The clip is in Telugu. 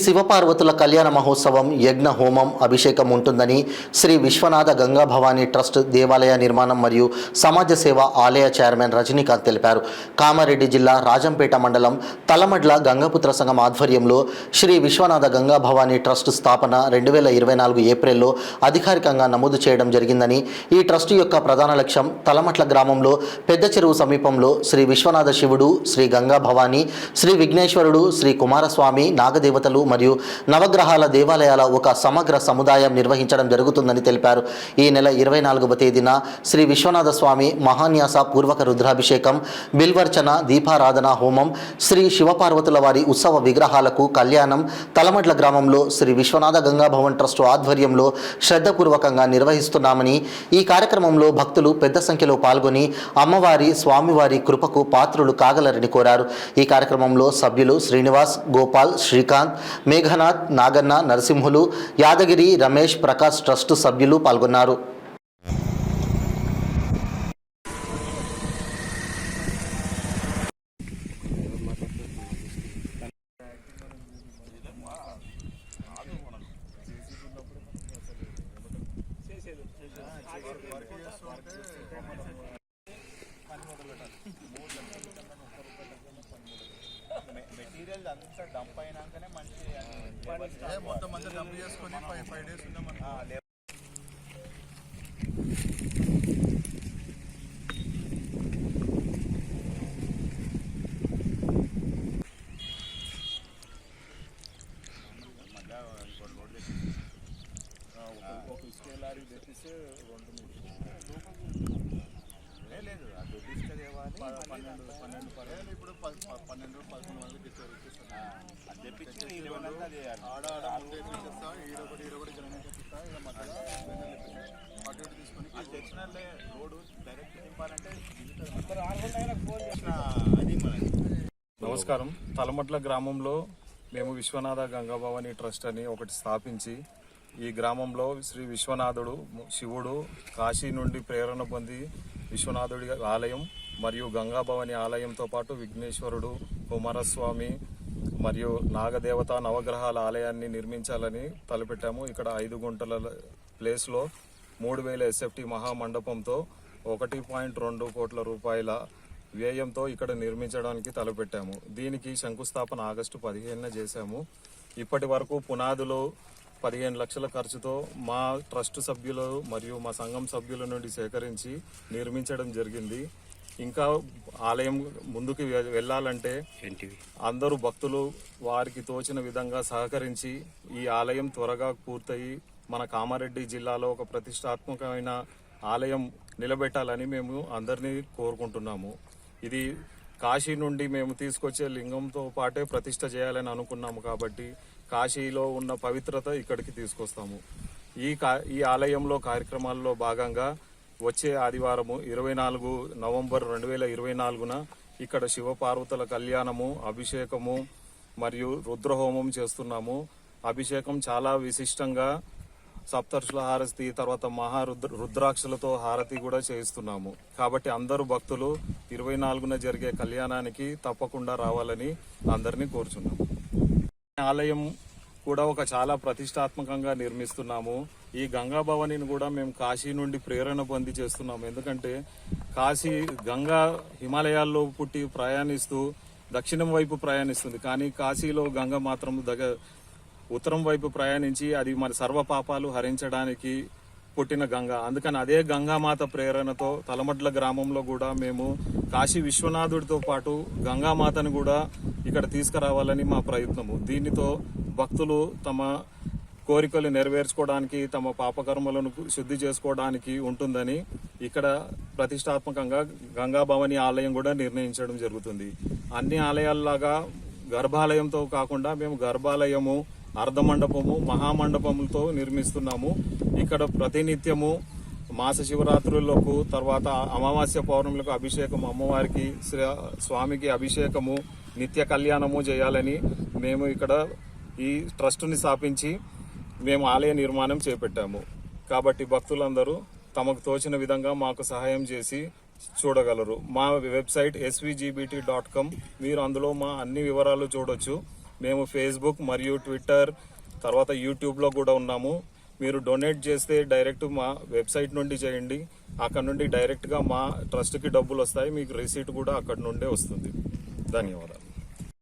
శివపార్వతుల కళ్యాణ మహోత్సవం, యజ్ఞ హోమం, అభిషేకం ఉంటుందని శ్రీ విశ్వనాథ గంగా భవానీ ట్రస్ట్ దేవాలయ నిర్మాణం మరియు సమాజ సేవ ఆలయ చైర్మన్ రజనీకాంత్ తెలిపారు. కామారెడ్డి జిల్లా రాజంపేట మండలం తలమడ్ల గంగాపుత్ర సంఘం ఆధ్వర్యంలో శ్రీ విశ్వనాథ గంగా భవానీ ట్రస్ట్ స్థాపన 2024 ఏప్రిల్లో అధికారికంగా నమోదు చేయడం జరిగిందని, ఈ ట్రస్ట్ యొక్క ప్రధాన లక్ష్యం తలమట్ల గ్రామంలో పెద్ద చెరువు సమీపంలో శ్రీ విశ్వనాథ శివుడు, శ్రీ గంగా భవానీ, శ్రీ విఘ్నేశ్వరుడు, శ్రీ కుమారస్వామి, నాగదేవతలు మరియు నవగ్రహాల దేవాలయాల ఒక సమగ్ర సముదాయం నిర్వహించడం జరుగుతుందని తెలిపారు. ఈ నెల 24వ తేదీన శ్రీ విశ్వనాథ స్వామి మహాన్యాస పూర్వక రుద్రాభిషేకం, బిల్వర్చన, దీపారాధన హోమం, శ్రీ శివపార్వతుల వారి ఉత్సవ విగ్రహాలకు కళ్యాణం తలమడ్ల గ్రామంలో శ్రీ విశ్వనాథ గంగా భవన్ ట్రస్ట్ ఆధ్వర్యంలో శ్రద్ధపూర్వకంగా నిర్వహిస్తున్నామని, ఈ కార్యక్రమంలో భక్తులు పెద్ద సంఖ్యలో పాల్గొని అమ్మవారి, స్వామివారి కృపకు పాత్రులు కాగలరని కోరారు. ఈ కార్యక్రమంలో సభ్యులు శ్రీనివాస్, గోపాల్, శ్రీకాంత్, మేఘనాథ్, నాగన్న, నరసింహులు, యాదగిరి, రమేష్, ప్రకాష్ ట్రస్ట్ సభ్యులు పాల్గొన్నారు. మెటీరియల్ అంతా డంప్ అయినాకనే మంచి మొత్తం అంతా డంప్ చేసుకొని 5 days ఉన్నాం. ఒక ఇసుక లారీ తెప్పిస్తే 2 లేదు, అది ఇసుక తేవాలి. 12 ఇప్పుడు 12-11 మందికి ఇచ్చారు. అది తెప్పించి ఈ లెవెల్ అంతా చేయాలి. ఈడొకటి జనం ఇలా మధ్యలో అటు ఇటు తీసుకొని ఆ సెక్షనర్లే రోడ్డు డైరెక్ట్ నింపాలంటే అది మన. నమస్కారం. తలమట్ల గ్రామంలో మేము విశ్వనాథ గంగా భవానీ ట్రస్ట్ అని ఒకటి స్థాపించి, ఈ గ్రామంలో శ్రీ విశ్వనాథుడు శివుడు కాశీ నుండి ప్రేరణ పొంది విశ్వనాథుడి ఆలయం మరియు గంగా భవానీ ఆలయంతో పాటు విఘ్నేశ్వరుడు, కుమారస్వామి మరియు నాగదేవత, నవగ్రహాల ఆలయాన్ని నిర్మించాలని తలపెట్టాము. ఇక్కడ 5 గుంటల ప్లేస్లో 3000 SFT మహామండపంతో 1.2 కోట్ల రూపాయల వ్యయంతో ఇక్కడ నిర్మించడానికి తలపెట్టాము. దీనికి శంకుస్థాపన ఆగస్టు 15న చేశాము. ఇప్పటి వరకు పునాదులు 15 లక్షల ఖర్చుతో మా ట్రస్ట్ సభ్యులు మరియు మా సంఘం సభ్యుల నుండి సేకరించి నిర్మించడం జరిగింది. ఇంకా ఆలయం ముందుకు వెళ్ళాలంటే అందరూ భక్తులు వారికి తోచిన విధంగా సహకరించి ఈ ఆలయం త్వరగా పూర్తయి మన కామారెడ్డి జిల్లాలో ఒక ప్రతిష్టాత్మకమైన ఆలయం నిలబెట్టాలని మేము అందరినీ కోరుకుంటున్నాము. ఇది కాశీ నుండి మేము తీసుకొచ్చే లింగంతో పాటే ప్రతిష్ట చేయాలని అనుకున్నాము కాబట్టి కాశీలో ఉన్న పవిత్రత ఇక్కడికి తీసుకొస్తాము. ఈ ఆలయంలో కార్యక్రమాల్లో భాగంగా వచ్చే ఆదివారము 24 నవంబర్ 2024న ఇక్కడ శివపార్వతుల కళ్యాణము, అభిషేకము మరియు రుద్రహోమం చేస్తున్నాము. అభిషేకం చాలా విశిష్టంగా సప్తర్షుల హారతి, తర్వాత రుద్రాక్షలతో హారతి కూడా చేయిస్తున్నాము. కాబట్టి అందరూ భక్తులు 24న జరిగే కళ్యాణానికి తప్పకుండా రావాలని అందరినీ కోరుచున్నాము. ఆలయం కూడా ఒక చాలా ప్రతిష్టాత్మకంగా నిర్మిస్తున్నాము. ఈ గంగా భవానీని కూడా మేము కాశీ నుండి ప్రేరణ పొంది చేస్తున్నాము. ఎందుకంటే కాశీ గంగా హిమాలయాల్లో పుట్టి ప్రయాణిస్తూ దక్షిణం వైపు ప్రయాణిస్తుంది, కానీ కాశీలో గంగ మాత్రం ఉత్తరం వైపు ప్రయాణించి అది మన సర్వ పాపాలు హరించడానికి పుట్టిన గంగ. అందుకని అదే గంగామాత ప్రేరణతో తలమడ్ల గ్రామంలో కూడా మేము కాశీ విశ్వనాథుడితో పాటు గంగామాతను కూడా ఇక్కడ తీసుకురావాలని మా ప్రయత్నము. దీనితో భక్తులు తమ కోరికలు నెరవేర్చుకోవడానికి, తమ పాపకర్మలను శుద్ధి చేసుకోవడానికి ఉంటుందని ఇక్కడ ప్రతిష్టాత్మకంగా గంగా భవానీ ఆలయం కూడా నిర్ణయించడం జరుగుతుంది. అన్ని ఆలయాల్లాగా గర్భాలయంతో కాకుండా మేము గర్భాలయము, అర్ధమండపము, మహామండపములతో నిర్మిస్తున్నాము. ఇక్కడ ప్రతినిత్యము మాస శివరాత్రులకు, తర్వాత అమావాస్య పౌర్ణములకు అభిషేకము, అమ్మవారికి స్వామికి అభిషేకము, నిత్య కళ్యాణము చేయాలని మేము ఇక్కడ ఈ ట్రస్టుని స్థాపించి మేము ఆలయ నిర్మాణం చేపట్టాము. కాబట్టి భక్తులందరూ తమకు తోచిన విధంగా మాకు సహాయం చేసి చూడగలరు. మా వెబ్సైట్ svgbt.com, మీరు అందులో మా అన్ని వివరాలు చూడొచ్చు. మేము ఫేస్బుక్ మరియు ట్విట్టర్ తర్వాత యూట్యూబ్లో కూడా ఉన్నాము. మీరు డొనేట్ చేస్తే డైరెక్ట్ మా వెబ్సైట్ నుండి చేయండి. అక్కడ నుండి డైరెక్ట్గా మా ట్రస్ట్కి డబ్బులు వస్తాయి. మీకు రిసీట్ కూడా అక్కడ నుండే వస్తుంది. ధన్యవాదాలు.